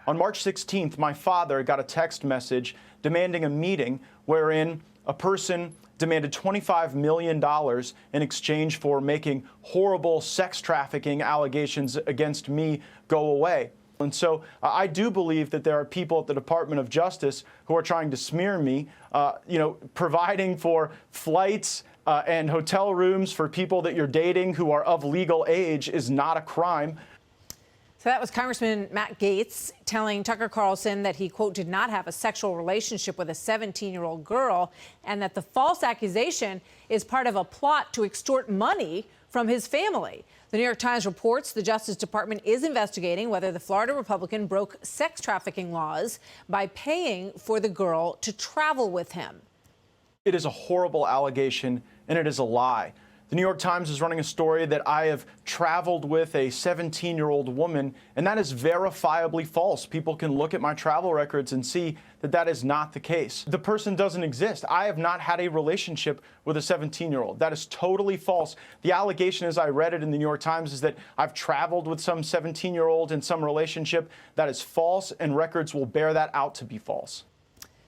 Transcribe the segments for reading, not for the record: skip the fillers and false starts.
On March 16th, my father got a text message demanding a meeting wherein a person demanded $25 million in exchange for making horrible sex trafficking allegations against me go away. And so I do believe that there are people at the Department of Justice who are trying to smear me, providing for flights and hotel rooms for people that you're dating who are of legal age is not a crime. So that was Congressman Matt Gaetz telling Tucker Carlson that he, quote, did not have a sexual relationship with a 17-year-old girl, and that the false accusation is part of a plot to extort money from his family. The New York Times reports the Justice Department is investigating whether the Florida Republican broke sex trafficking laws by paying for the girl to travel with him. It is a horrible allegation, and it is a lie. The New York Times is running a story that I have traveled with a 17-year-old woman, and that is verifiably false. People can look at my travel records and see that that is not the case. The person doesn't exist. I have not had a relationship with a 17-year-old. That is totally false. The allegation, as I read it in the New York Times, is that I've traveled with some 17-year-old in some relationship. That is false, and records will bear that out to be false.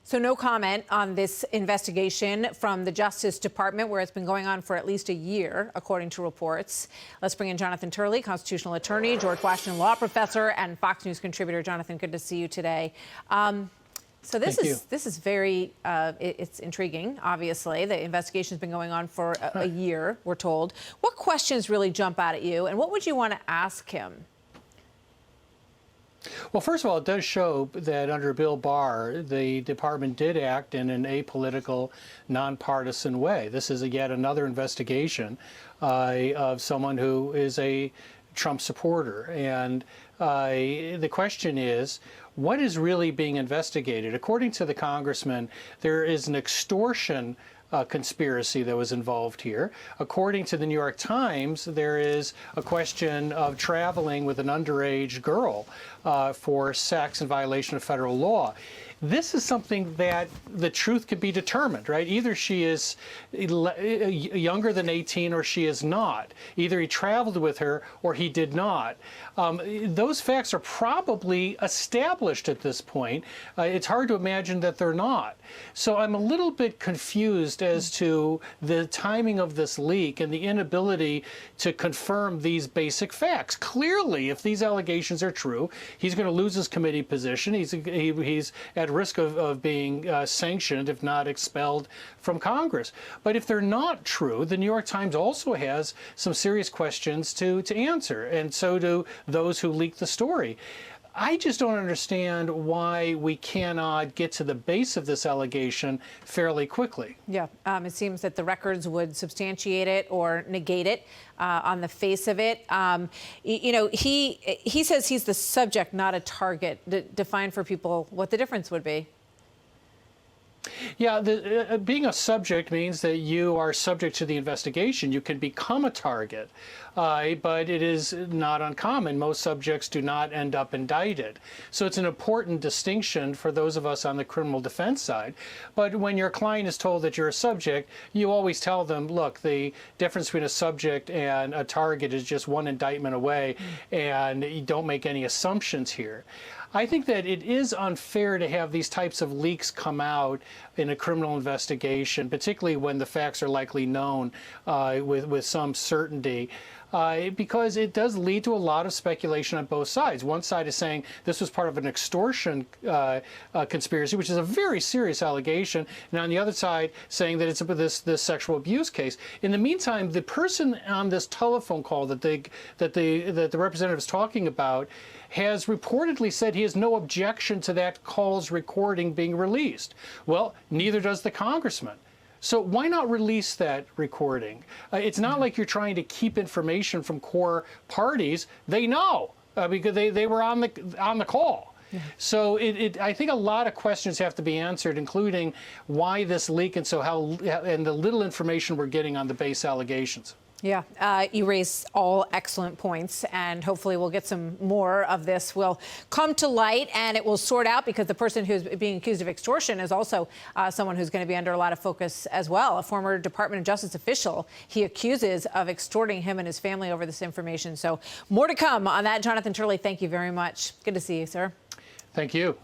So no comment on this investigation from the Justice Department, where it's been going on for at least a year, according to reports. Let's bring in Jonathon Turley, constitutional attorney, George Washington law professor, and Fox News contributor. Jonathan, good to see you today. So this is very it's intriguing. Obviously, the investigation has been going on for a year, we're told. What questions really jump out at you, and what would you want to ask him? Well, first of all, it does show that under Bill Barr, the department did act in an apolitical, nonpartisan way. This is yet another investigation of someone who is a Trump supporter. And the question is, what is really being investigated? According to the congressman, there is an extortion conspiracy that was involved here. According to the New York Times, there is a question of traveling with an underage girl for sex in violation of federal law. This is something that the truth could be determined, right? Either she is younger than 18 or she is not. Either he traveled with her or he did not. Those facts are probably established at this point. It's hard to imagine that they're not. So I'm a little bit confused as to the timing of this leak and the inability to confirm these basic facts. Clearly, if these allegations are true, he's going to lose his committee position. He's at risk of being sanctioned, if not expelled from Congress. But if they're not true, the New York Times also has some serious questions to answer, and so do those who leaked the story. I just don't understand why we cannot get to the base of this allegation fairly quickly. Yeah, it seems that the records would substantiate it or negate it on the face of it. You know, he says he's the subject, not a target. Define for people what the difference would be. Yeah, being a subject means that you are subject to the investigation. You can become a target, but it is not uncommon. Most subjects do not end up indicted. So it's an important distinction for those of us on the criminal defense side. But when your client is told that you're a subject, you always tell them, look, the difference between a subject and a target is just one indictment away, and you don't make any assumptions here. I think that it is unfair to have these types of leaks come out in a criminal investigation, particularly when the facts are likely known with some certainty, because it does lead to a lot of speculation on both sides. One side is saying this was part of an extortion conspiracy, which is a very serious allegation, and on the other side saying that it's this sexual abuse case. In the meantime, the person on this telephone call that the representative is talking about has reportedly said he has no objection to that call's recording being released. Well, neither does the congressman. So why not release that recording? It's not like you're trying to keep information from core parties. They know because they were on the call. Yeah. So I think a lot of questions have to be answered, including why this leak and the little information we're getting on the base allegations. Yeah, you raise all excellent points, and hopefully we'll get some more of this will come to light, and it will sort out, because the person who's being accused of extortion is also someone who's going to be under a lot of focus as well. A former Department of Justice official he accuses of extorting him and his family over this information. So more to come on that. Jonathon Turley, thank you very much. Good to see you, sir. Thank you.